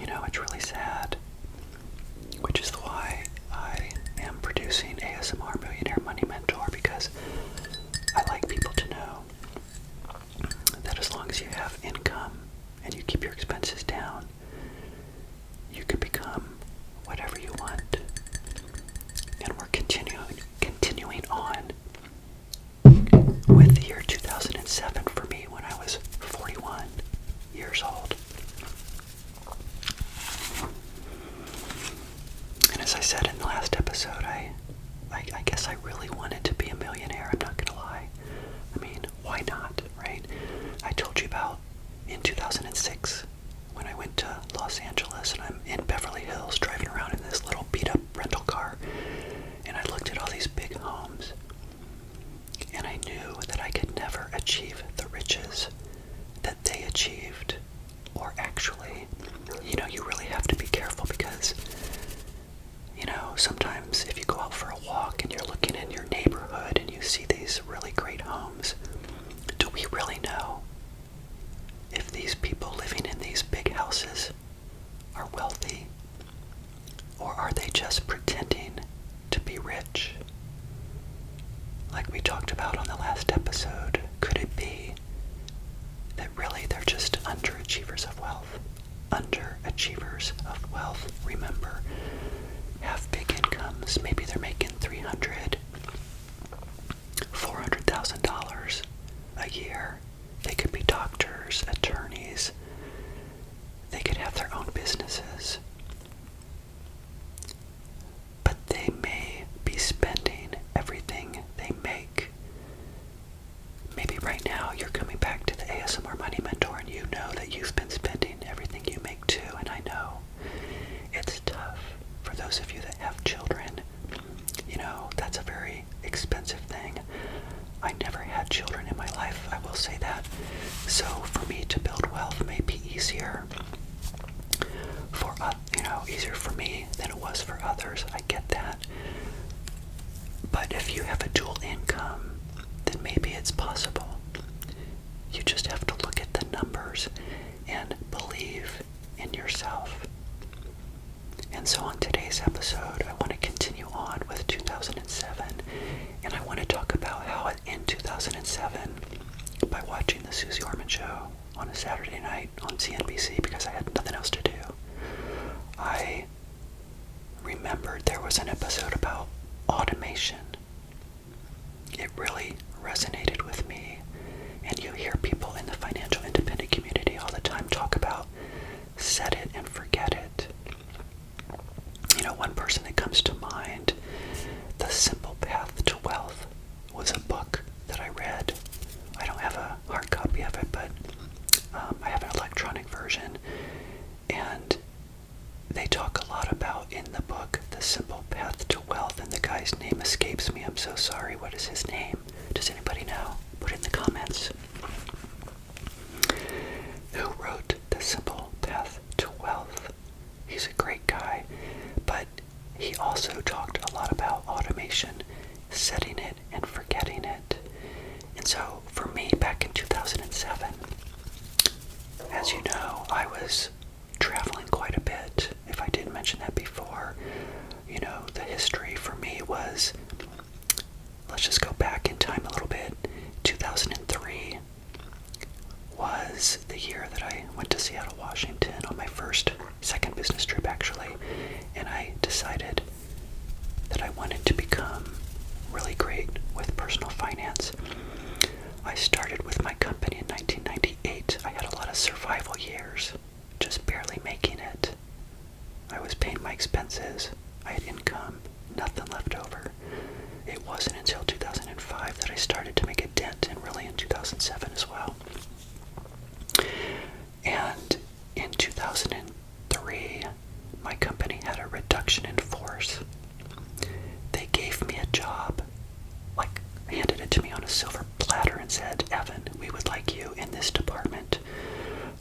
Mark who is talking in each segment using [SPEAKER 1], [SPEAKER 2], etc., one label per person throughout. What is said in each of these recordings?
[SPEAKER 1] It's really sad, which is why I am producing ASMR Millionaire Money Mentor, because I like people to know that as long as you have income and you keep your expenses down, you can become whatever you want. And we're continuing on with the year 2007 for me, when I was 41 years old. And as I said in the last episode, I guess I really wanted to be a millionaire. I'm not gonna lie. I mean, why not, right? I told you about in 2006 when I went to Los Angeles, and I'm in Beverly Hills driving around in this little beat-up rental car, and I looked at all these big homes, and I knew that I could never achieve the riches that they achieved. Or actually, you really have to be careful, because sometimes if you go out for a walk and you're looking in your neighborhood and you see these really great homes, do we really know if these people living in these big houses are wealthy? Or are they just pretending to be rich? Like we talked about on the last episode, could it be that really they're just underachievers of wealth? Underachievers of wealth, remember, have big incomes. Maybe they're making $300,000, $400,000 a year. They could be doctors, attorneys. They could have their own businesses. But they may be spending everything they make. Maybe right now you're coming back to the ASMR Money Mentor and you know that you've been spending everything you make too, and I know it's tough for those of you that have children. That's a very expensive thing. I never had children in my life, I will say that. So for me to build wealth may be easier easier for me than it was for others. I get that. But if you have a dual income, then maybe it's possible. You just have to look at the numbers and believe in yourself. And so on today's episode, I want to continue on with 2007, and I want to talk about how in 2007, by watching the Susie Orman show on a Saturday night on CNBC, because I had nothing else to do, I remembered there was an episode about automation. It really resonated with me, and you hear people in the financial independent community all the time talk about set it and forget it. One person that comes to mind, The Simple Path to Wealth, was a book that I read. I don't have a hard copy of it, but I have an electronic version, and they talk a lot about in the book The Simple Path to Wealth, and the guy's name escapes me. I'm so sorry. What is his name? Does anybody know? Put it in the comments. Who wrote The Simple Path to Wealth? He's a great guy, but he also talked a lot about automation, setting it and forgetting it. And so for me, back in 2007, as you know, I was traveling quite a bit. If I didn't mention that before, the history for me was, let's just go back in time a little bit. 2003 was the year that I went to Seattle, Washington on my second business trip actually, and I decided that I wanted to become really great with personal finance. I started with my company in 1998. I had a lot of survival years, just barely making it. I was paying my expenses. I had income, nothing left over. It wasn't until 2005 that I started to make a dent, and really in 2007 as well. And in 2003, my company had a reduction in force. They gave me a job, handed it to me on a silver platter and said, Evan, we would like you in this department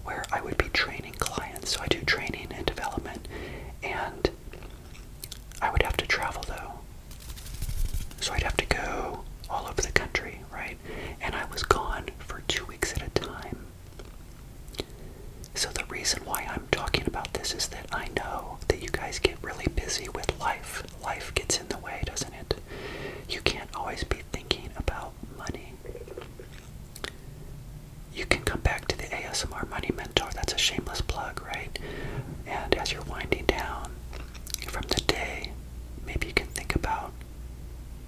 [SPEAKER 1] where I would be training clients. So I do training and development, and I would have to travel though. So I'd have to go all over the country, right? And I was gone for 2 weeks at a time. So the reason why I'm talking about this is that I know that you guys get really busy with life. Life gets in the way, doesn't it? You can't always be thinking about money. You can come back to the ASMR Money Mentor. That's a shameless plug, right? And as you're winding down from the day, maybe you can think about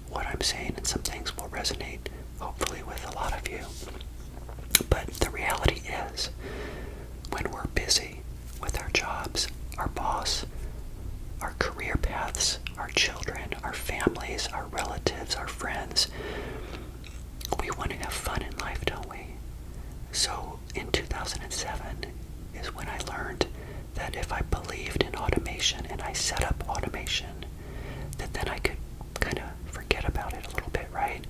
[SPEAKER 1] what I'm saying, and some things will resonate, hopefully, with a lot of you. But the reality is, when we're busy with our jobs, our boss, our career paths, our children, our families, our relatives, our friends, we want to have fun in life, don't we? So in 2007 is when I learned that if I believed in automation and I set up automation, that then I could kind of forget about it a little bit, right?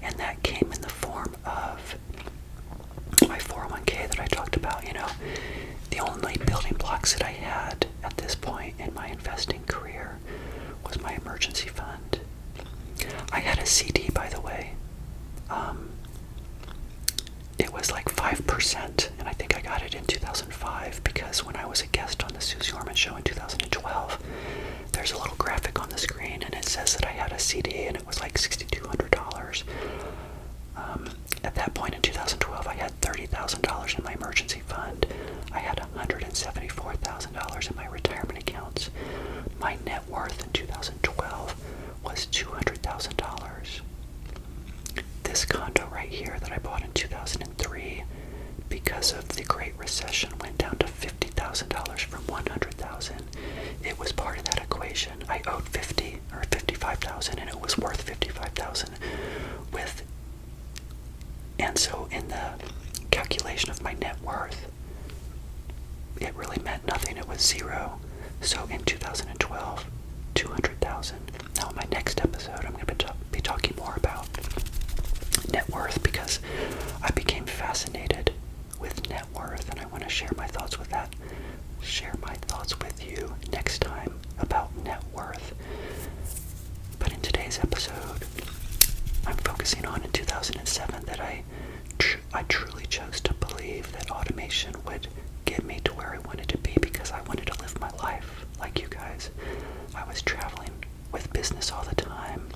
[SPEAKER 1] And that came in the form of my 401k that I talked about. The only building blocks that I had at this point in my investing career was my emergency fund. I had a CD, by the way. It was like 5%, and I think I got it in 2005 because when I was a guest on the Susie Orman show in 2012, there's a little graphic on the screen and it says that I had a CD and it was like $6,200. At that point in 2012, I had $30,000 in my emergency fund. I had $174,000 in my retirement accounts. My net worth in 2012 was $200,000. This condo right here that I bought in 2003, because of the Great Recession, went down to $50,000 from $100,000. It was part of that equation. I owed $50,000 or $55,000, and it was worth $55,000 and so in the calculation of my net worth, it really meant nothing. It was zero. So in 2012, $200,000. Now in my next episode, I'm going to be talking more about net worth because I became fascinated with net worth, and I want to share my thoughts with that. Share my thoughts with you next time about net worth. But in today's episode, I'm focusing on in 2007 that I truly chose to believe that automation would get me to where I wanted to be because I wanted to live my life like you guys. I was traveling with business all the time.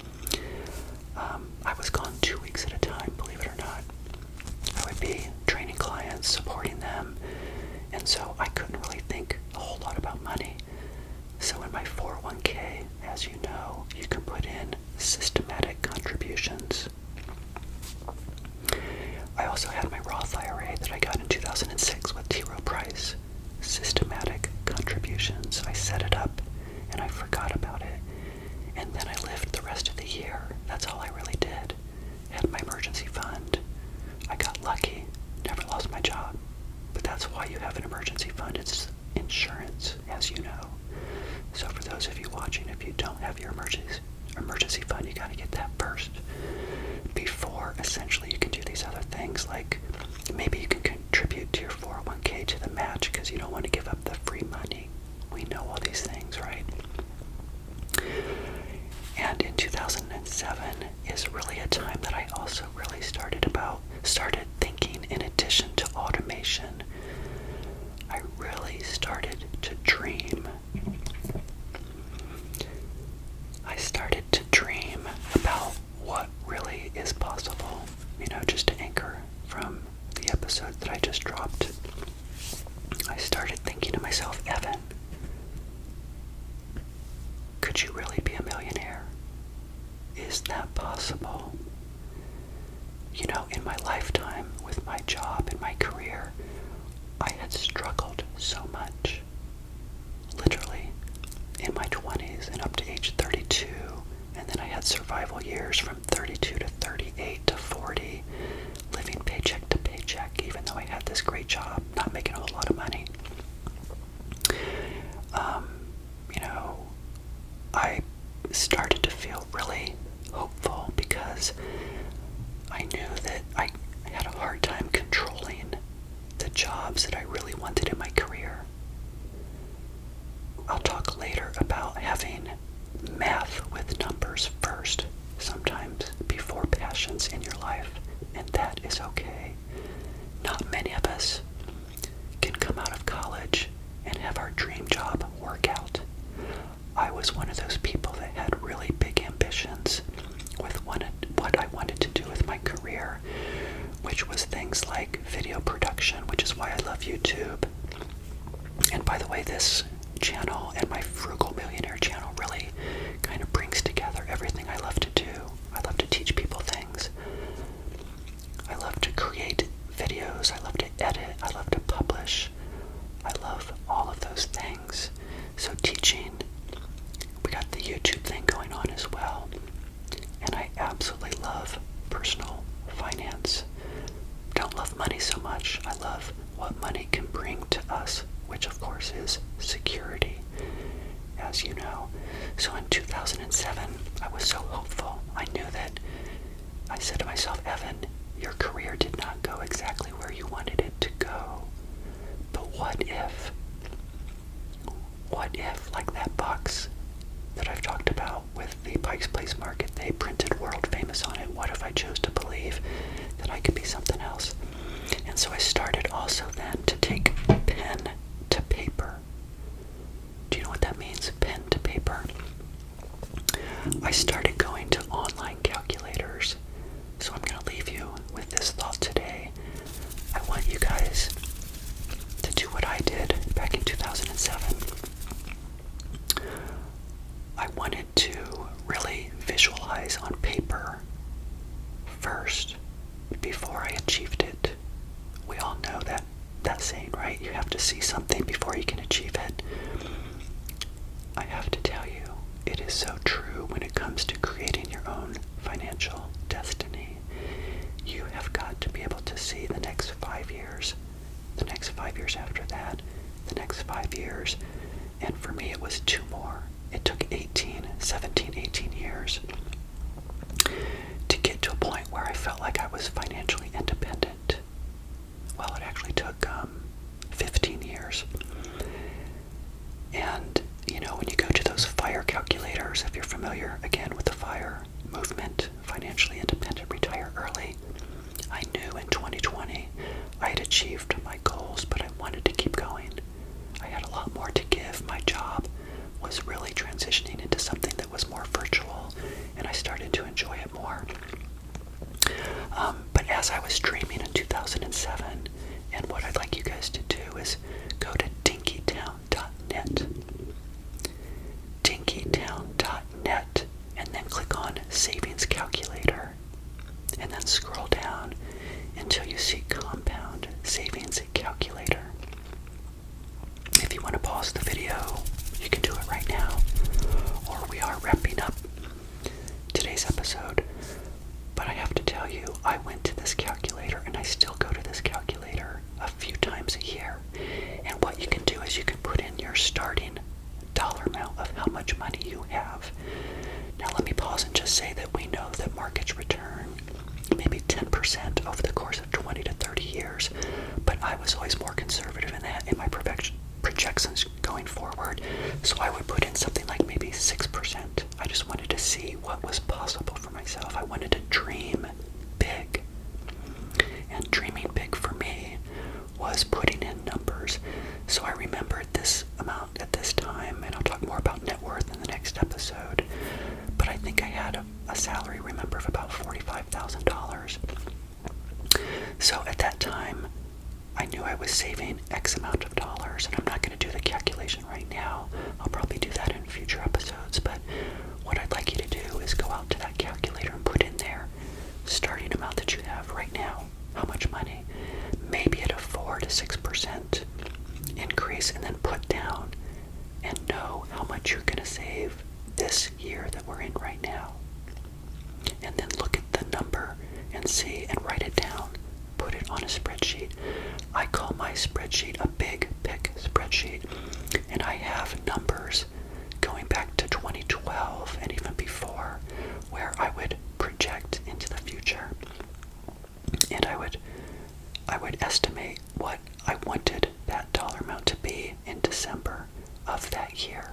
[SPEAKER 1] I was gone 2 weeks at a time, believe it or not. I would be training clients, supporting them, and so I couldn't really think a whole lot about money. So in my 401k, as you know, you can put in systematic contributions. I also had my Roth IRA that I got in 2006 with T. Rowe Price. Systematic contributions. I set it up and I forgot about it. And then I lived the rest of the year. That's all I really did. Had my emergency fund. I got lucky. Never lost my job. But that's why you have an emergency fund. It's insurance, as you know. So for those of you watching, if you don't have your emergency fund, you got to get that first before essentially you can do these other things, like maybe you can contribute to your 401k to the match because you don't want to give up the free money. We know all these things, right? And in 2007 is really a time that I also really started thinking, in addition to automation, I really started to dream. I started to dream about what really is possible, just to anchor from the episode that I just dropped. I started thinking to myself, Evan, could you really be a millionaire? Is that possible? In my lifetime, with my job and my career, I had struggled so much. Literally, in my 20s and up to age 32, and then I had survival years from 32 to 38 to 40, living paycheck to paycheck, even though I had this great job, not making a whole lot of money. I started to feel really hopeful because I knew that I had a hard time controlling the jobs that I really wanted in my career. I'll talk later about having math with numbers first, sometimes before passions in your life, and that is okay. Not many of us can come out of college by the way, this channel and my Frugal Millionaire channel really kind of brings together everything I love to do. I love to teach people things. I love to create videos. I love to edit. I love to publish. I love all of those things. So teaching, we got the YouTube thing going on as well. And I absolutely love personal finance. Don't love money so much. I love what money can bring to us, which of course is security, as you know. So in 2007, I was so hopeful. I knew that, I said to myself, Evan, your career did not go exactly where you wanted it to go. But what if, like that box that I've talked about with the Pike's Place Market, they printed world famous on it. What if I chose to believe that I could be something else? And so I started also then to take pen to paper. Do you know what that means? Pen to paper. I started going to online calculators. So I'm going to leave you with this thought today. I want you guys to do what I did back in 2007. I wanted to really visualize on paper first before I achieved it. We all know that saying, right? You have to see something before you can achieve it. I have to tell you, it is so true when it comes to creating your own financial destiny. You have got to be able to see the next 5 years, the next 5 years after that, the next 5 years, and for me it was 2 more. It took 17, 18 years to get to a point where I felt like I was financially independent. Well, it actually took 15 years. And, you know, when you go to those FIRE calculators, if you're familiar, again, with the FIRE movement, financially independent, retire early, I knew in 2020 I had achieved my goals, but I wanted to keep going. I had a lot more to give. My job was really transitioning into something that was more virtual, and I started to enjoy it more. But as I was dreaming in 2007, and what I'd like you guys to do is go to dinkytown.net, dinkytown.net, and then click on Savings Calculator, and then scroll down until you see Compound Savings Calculator. If you want to pause the video, you can do it right now, or we are wrapping up today's episode. But I have to tell you, I went to this calculator, and I still go to this calculator a few times a year. And what you can do is you can put in your starting dollar amount of how much money you have. Now let me pause and just say that we know that markets return maybe 10% over the course of 20 to 30 years, but I was always more conservative in that in my projections going forward. So I would put in something like maybe 6%. I just wanted to see what was possible for myself. I wanted to dream big. And dreaming big for me was putting in numbers. So I remembered this amount at this time, and I'll talk more about net worth in the next episode. But I think I had a salary, remember, of about $45,000. So at that time, I knew I was saving X amount of dollars, and I'm not going to do the calculation right now. I'll probably do that in future episodes, but what I'd like you to do is go out to that calculator and put in there starting amount that you have right now, how much money, maybe at a 4 to 6% increase, and then put down and know how much you're going to save this year that we're in right now. And then look at the number and see and write it down. Put it on a spreadsheet. I call my spreadsheet a big pick spreadsheet, and I have numbers going back to 2012 and even before where I would project into the future, and I would estimate what I wanted that dollar amount to be in December of that year.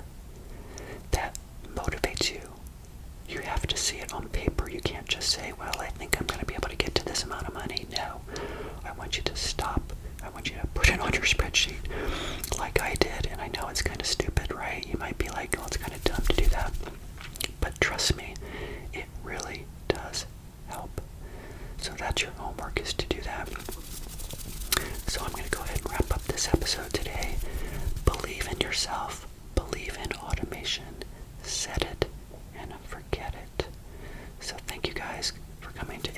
[SPEAKER 1] That motivates you. You have to see it on paper. You can't just say, well, I think I'm going to be able to get to this amount of money. No. I want you to stop. I want you to put it on your spreadsheet like I did. And I know it's kind of stupid, right? You might be like, oh, it's kind of dumb to do that. But trust me, it really does help. So that's your homework, is to do that. So I'm going to go ahead and wrap up this episode today. Believe in yourself, believe in automation, set it and forget it. So thank you guys for coming to